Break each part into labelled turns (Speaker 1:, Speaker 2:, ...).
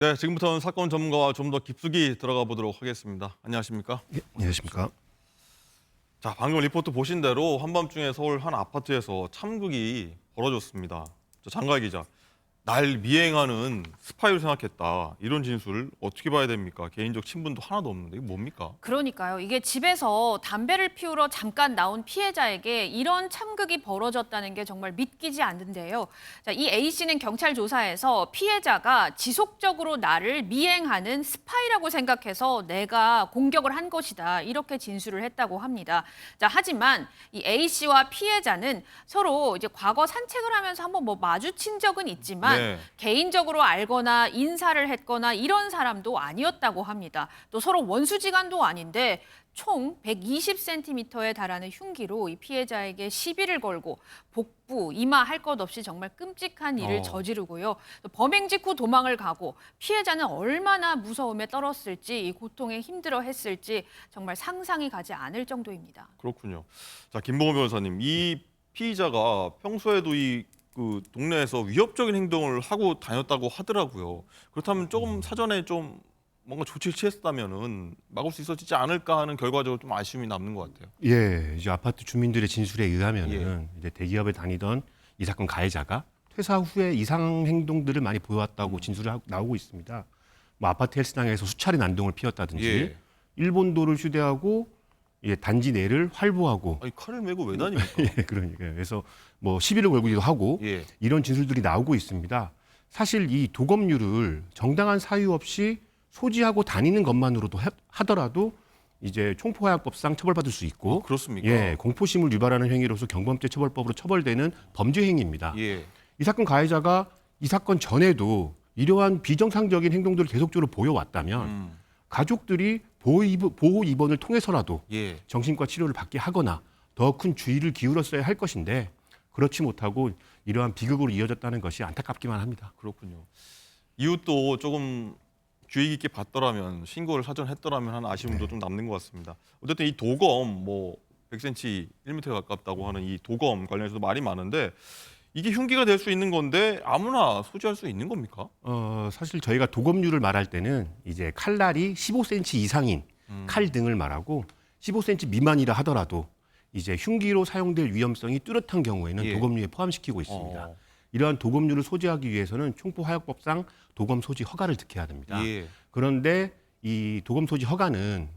Speaker 1: 네, 지금부터는 사건 전문가와 좀 더 깊숙이 들어가 보도록 하겠습니다. 안녕하십니까?
Speaker 2: 예, 안녕하십니까.
Speaker 1: 자, 방금 리포트 보신 대로 한밤중에 서울 한 아파트에서 참극이 벌어졌습니다. 장가희 기자, 날 미행하는 스파이로 생각했다. 이런 진술 어떻게 봐야 됩니까? 개인적 친분도 하나도 없는데 이게 뭡니까?
Speaker 3: 그러니까요. 이게 집에서 담배를 피우러 잠깐 나온 피해자에게 이런 참극이 벌어졌다는 게 정말 믿기지 않는데요. 자, 이 A씨는 경찰 조사에서 피해자가 지속적으로 나를 미행하는 스파이라고 생각해서 내가 공격을 한 것이다. 이렇게 진술을 했다고 합니다. 자, 하지만 이 A씨와 피해자는 서로 이제 과거 산책을 하면서 한번 마주친 적은 있지만
Speaker 1: 네.
Speaker 3: 개인적으로 알거나 인사를 했거나 이런 사람도 아니었다고 합니다. 또 서로 원수지간도 아닌데 총 120cm에 달하는 흉기로 이 피해자에게 시비를 걸고 복부, 이마 할 것 없이 정말 끔찍한 일을 저지르고요. 또 범행 직후 도망을 가고 피해자는 얼마나 무서움에 떨었을지 이 고통에 힘들어했을지 정말 상상이 가지 않을 정도입니다.
Speaker 1: 그렇군요. 자, 김봉호 변호사님, 이 피의자가 평소에도 그 동네에서 위협적인 행동을 하고 다녔다고 하더라고요. 그렇다면 조금 사전에 좀 뭔가 조치를 취했다면은 막을 수 있었지 않을까 하는 결과적으로 좀 아쉬움이 남는 것 같아요.
Speaker 2: 예, 이제 아파트 주민들의 진술에 의하면은 이제 대기업에 다니던 이 사건 가해자가 퇴사 후에 이상 행동들을 많이 보여왔다고 진술이 나오고 있습니다. 뭐 아파트 헬스장에서 수차례 난동을 피웠다든지
Speaker 1: 예.
Speaker 2: 일본도를 휴대하고 단지 내를 활보하고
Speaker 1: 아니 칼을 메고 왜 다닙니까?
Speaker 2: 예, 그러니까요. 그래서 뭐 시비를 걸기도 하고
Speaker 1: 예.
Speaker 2: 이런 진술들이 나오고 있습니다. 사실 이 도검류를 정당한 사유 없이 소지하고 다니는 것만으로도 하더라도 이제 총포화약법상 처벌받을 수 있고,
Speaker 1: 그렇습니까?
Speaker 2: 예, 공포심을 유발하는 행위로서 경범죄 처벌법으로 처벌되는 범죄 행위입니다.
Speaker 1: 예.
Speaker 2: 이 사건 가해자가 이 사건 전에도 이러한 비정상적인 행동들을 계속적으로 보여왔다면 가족들이 보호 입원을 통해서라도
Speaker 1: 예.
Speaker 2: 정신과 치료를 받게 하거나 더 큰 주의를 기울였어야 할 것인데 그렇지 못하고 이러한 비극으로 이어졌다는 것이 안타깝기만 합니다.
Speaker 1: 그렇군요. 이웃도 조금 주의 깊게 봤더라면 신고를 사전 했더라면 하는 아쉬움도 좀 남는 것 같습니다. 어쨌든 이 도검 100cm, 1m 가깝다고 하는 이 도검 관련해서도 말이 많은데 이게 흉기가 될 수 있는 건데 아무나 소지할 수 있는 겁니까?
Speaker 2: 사실 저희가 도검류를 말할 때는 이제 칼날이 15cm 이상인 칼 등을 말하고 15cm 미만이라 하더라도 이제 흉기로 사용될 위험성이 뚜렷한 경우에는
Speaker 1: 예.
Speaker 2: 도검류에 포함시키고 있습니다. 이러한 도검류를 소지하기 위해서는 총포화약법상 도검 소지 허가를 득해야 됩니다.
Speaker 1: 예.
Speaker 2: 그런데 이 도검 소지 허가는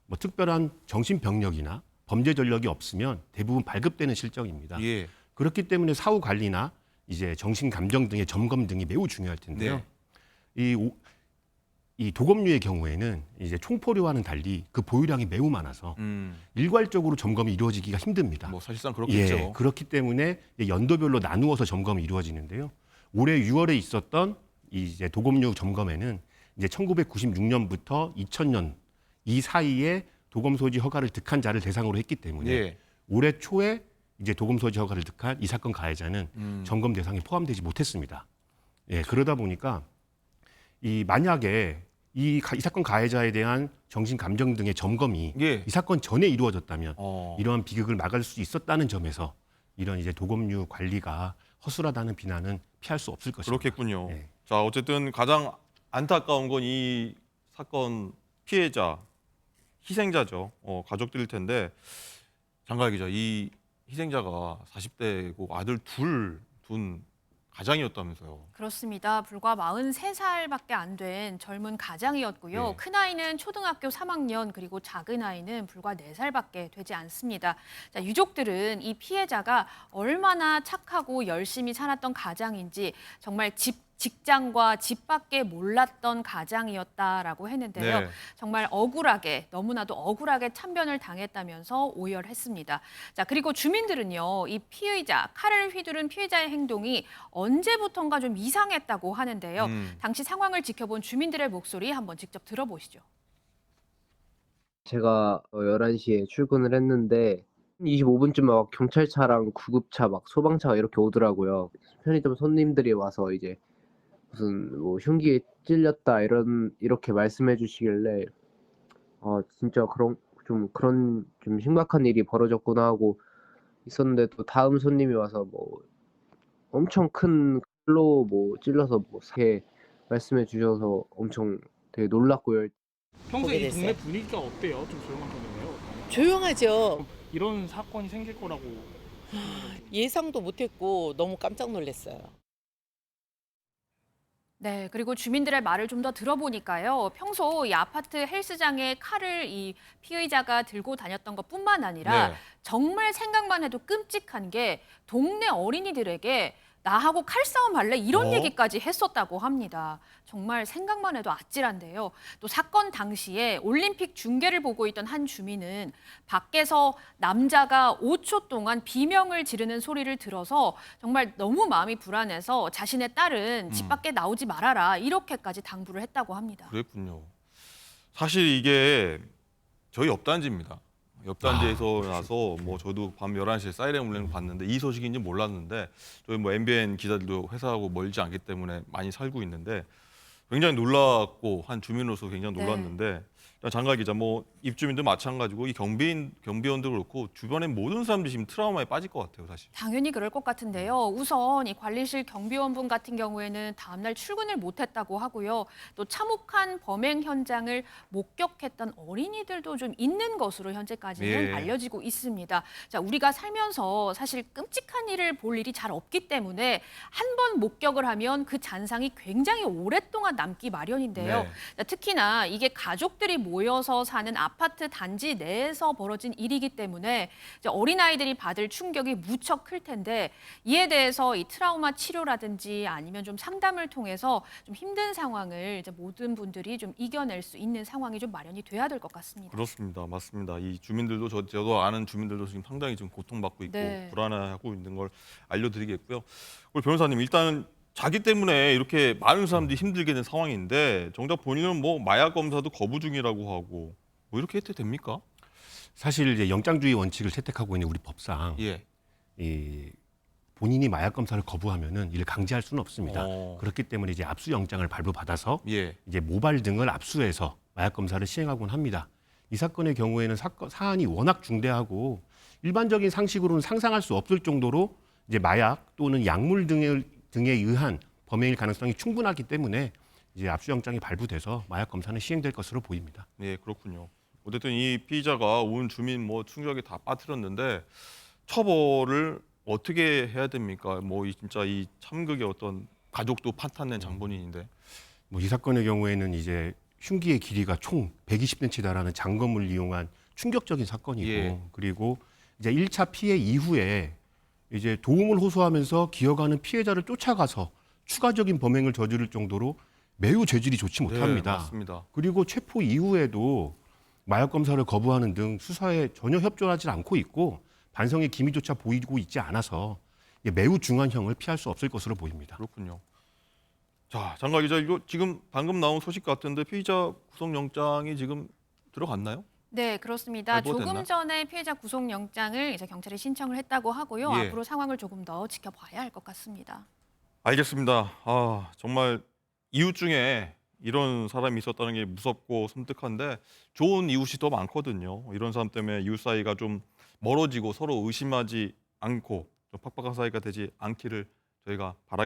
Speaker 2: 뭐 특별한 정신병력이나 범죄 전력이 없으면 대부분 발급되는 실정입니다.
Speaker 1: 예.
Speaker 2: 그렇기 때문에 사후 관리나 이제 정신 감정 등의 점검 등이 매우 중요할 텐데요.
Speaker 1: 네.
Speaker 2: 이 도검류의 경우에는 이제 총포류와는 달리 그 보유량이 매우 많아서 일괄적으로 점검이 이루어지기가 힘듭니다.
Speaker 1: 사실상 그렇겠죠.
Speaker 2: 예, 그렇기 때문에 연도별로 나누어서 점검이 이루어지는데요. 올해 6월에 있었던 이제 도검류 점검에는 이제 1996년부터 2000년 이 사이에 도검 소지 허가를 득한 자를 대상으로 했기 때문에
Speaker 1: 예.
Speaker 2: 올해 초에 이제 도검 소지 허가를 득한 이 사건 가해자는 점검 대상에 포함되지 못했습니다. 예, 그러다 보니까 만약에 이 사건 가해자에 대한 정신 감정 등의 점검이
Speaker 1: 예.
Speaker 2: 이 사건 전에 이루어졌다면
Speaker 1: 어.
Speaker 2: 이러한 비극을 막을 수 있었다는 점에서 이런 이제 도검류 관리가 허술하다는 비난은 피할 수 없을 것입니다.
Speaker 1: 그렇겠군요.
Speaker 2: 예.
Speaker 1: 자, 어쨌든 가장 안타까운 건 이 사건 피해자, 희생자죠. 가족들일 텐데 장가희 기자, 이 희생자가 40대고 아들 둘 둔 가장이었다면서요.
Speaker 3: 그렇습니다. 불과 43살밖에 안 된 젊은 가장이었고요.
Speaker 1: 네.
Speaker 3: 큰아이는 초등학교 3학년 그리고 작은아이는 불과 4살밖에 되지 않습니다. 자, 유족들은 이 피해자가 얼마나 착하고 열심히 살았던 가장인지 정말 직장과 집 밖에 몰랐던 가장이었다라고 했는데요.
Speaker 1: 네.
Speaker 3: 정말 억울하게 너무나도 억울하게 참변을 당했다면서 오열했습니다. 자, 그리고 주민들은요. 이 피의자, 칼을 휘두른 피해자의 행동이 언제부턴가 좀 이상했다고 하는데요. 당시 상황을 지켜본 주민들의 목소리 한번 직접 들어보시죠.
Speaker 4: 제가 11시에 출근을 했는데 25분쯤에 막 경찰차랑 구급차 막 소방차가 이렇게 오더라고요. 편의점 손님들이 와서 이제 무슨 뭐 흉기에 찔렸다 이렇게 말씀해 주시길래 진짜 그런 좀 심각한 일이 벌어졌구나 하고 있었는데 또 다음 손님이 와서 뭐 엄청 큰 칼로 뭐 찔러서 뭐 이렇게 말씀해 주셔서 엄청 되게 놀랐고요.
Speaker 5: 평소에
Speaker 6: 보게
Speaker 5: 이
Speaker 6: 됐어요.
Speaker 5: 동네 분위기가 어때요? 좀 조용한 편이에요?
Speaker 6: 조용하죠.
Speaker 5: 이런 사건이 생길 거라고
Speaker 6: 예상도 못했고 너무 깜짝 놀랐어요.
Speaker 3: 네, 그리고 주민들의 말을 좀 더 들어보니까요. 평소 이 아파트 헬스장에 칼을 이 피의자가 들고 다녔던 것뿐만 아니라
Speaker 1: 네.
Speaker 3: 정말 생각만 해도 끔찍한 게 동네 어린이들에게 나하고 칼싸움 할래? 이런
Speaker 1: 어?
Speaker 3: 얘기까지 했었다고 합니다. 정말 생각만 해도 아찔한데요. 또 사건 당시에 올림픽 중계를 보고 있던 한 주민은 밖에서 남자가 5초 동안 비명을 지르는 소리를 들어서 정말 너무 마음이 불안해서 자신의 딸은 집 밖에 나오지 말아라 이렇게까지 당부를 했다고 합니다.
Speaker 1: 그랬군요. 사실 이게 저희 옆단지입니다. 옆단지에서 나서 뭐 저도 밤 11시에 사이렌 울리는 거 봤는데 이 소식인지 몰랐는데 저희 뭐 MBN 기자들도 회사하고 멀지 않기 때문에 많이 살고 있는데 굉장히 놀랐고 한 주민으로서 굉장히
Speaker 3: 네.
Speaker 1: 놀랐는데 장관 기자 뭐 입주민도 마찬가지고 이 경비원도 그렇고 주변의 모든 사람들이 지금 트라우마에 빠질 것 같아요, 사실.
Speaker 3: 당연히 그럴 것 같은데요. 우선 이 관리실 경비원분 같은 경우에는 다음날 출근을 못했다고 하고요. 또 참혹한 범행 현장을 목격했던 어린이들도 좀 있는 것으로 현재까지는
Speaker 1: 예.
Speaker 3: 알려지고 있습니다. 자, 우리가 살면서 사실 끔찍한 일을 볼 일이 잘 없기 때문에 한 번 목격을 하면 그 잔상이 굉장히 오랫동안 남기 마련인데요.
Speaker 1: 네.
Speaker 3: 자, 특히나 이게 가족들이 모여서 사는 아파트 단지 내에서 벌어진 일이기 때문에 이제 어린아이들이 받을 충격이 무척 클 텐데 이에 대해서 이 트라우마 치료라든지 아니면 좀 상담을 통해서 좀 힘든 상황을 이제 모든 분들이 좀 이겨낼 수 있는 상황이 좀 마련이 돼야 될 것 같습니다.
Speaker 1: 그렇습니다. 맞습니다. 이 주민들도 저도 아는 주민들도 지금 상당히 지금 고통받고 있고
Speaker 3: 네.
Speaker 1: 불안해하고 있는 걸 알려드리겠고요. 우리 변호사님 일단은 자기 때문에 이렇게 많은 사람들이 힘들게 된 상황인데 정작 본인은 뭐 마약 검사도 거부 중이라고 하고 뭐 이렇게 해도 됩니까?
Speaker 2: 사실 이제 영장주의 원칙을 채택하고 있는 우리 법상
Speaker 1: 예.
Speaker 2: 이 본인이 마약 검사를 거부하면은 이를 강제할 수는 없습니다.
Speaker 1: 어.
Speaker 2: 그렇기 때문에 이제 압수영장을 발부받아서
Speaker 1: 예.
Speaker 2: 이제 모발 등을 압수해서 마약 검사를 시행하곤 합니다. 이 사건의 경우에는 사안이 워낙 중대하고 일반적인 상식으로는 상상할 수 없을 정도로 이제 마약 또는 약물 등에 의한 범행일 가능성이 충분하기 때문에 이제 압수영장이 발부돼서 마약 검사는 시행될 것으로 보입니다.
Speaker 1: 네, 그렇군요. 어쨌든 이 피의자가 온 주민 뭐 충격에 다 빠뜨렸는데 처벌을 어떻게 해야 됩니까? 뭐 진짜 이 참극의 어떤 가족도 파탄낸 장본인인데.
Speaker 2: 뭐 이 사건의 경우에는 이제 흉기의 길이가 총 120cm에 달하는 장검을 이용한 충격적인 사건이고
Speaker 1: 예.
Speaker 2: 그리고 이제 1차 피해 이후에 이제 도움을 호소하면서 기어가는 피해자를 쫓아가서 추가적인 범행을 저지를 정도로 매우 죄질이 좋지 못합니다.
Speaker 1: 네, 맞습니다.
Speaker 2: 그리고 체포 이후에도 마약 검사를 거부하는 등 수사에 전혀 협조하지 않고 있고 반성의 기미조차 보이고 있지 않아서 매우 중한형을 피할 수 없을 것으로 보입니다.
Speaker 1: 그렇군요. 자, 장관 기자 이거 지금 방금 나온 소식 같은데 피의자 구속영장이 지금 들어갔나요?
Speaker 3: 네, 그렇습니다.
Speaker 1: 발부가 됐나?
Speaker 3: 조금 전에 피해자 구속영장을 이제 경찰에 신청을 했다고 하고요.
Speaker 1: 예.
Speaker 3: 앞으로 상황을 조금 더 지켜봐야 할 것 같습니다.
Speaker 1: 알겠습니다. 아, 정말 이웃 중에 이런 사람이 있었다는 게 무섭고 섬뜩한데 좋은 이웃이 더 많거든요. 이런 사람 때문에 이웃 사이가 좀 멀어지고 서로 의심하지 않고 좀 팍팍한 사이가 되지 않기를 저희가 바라.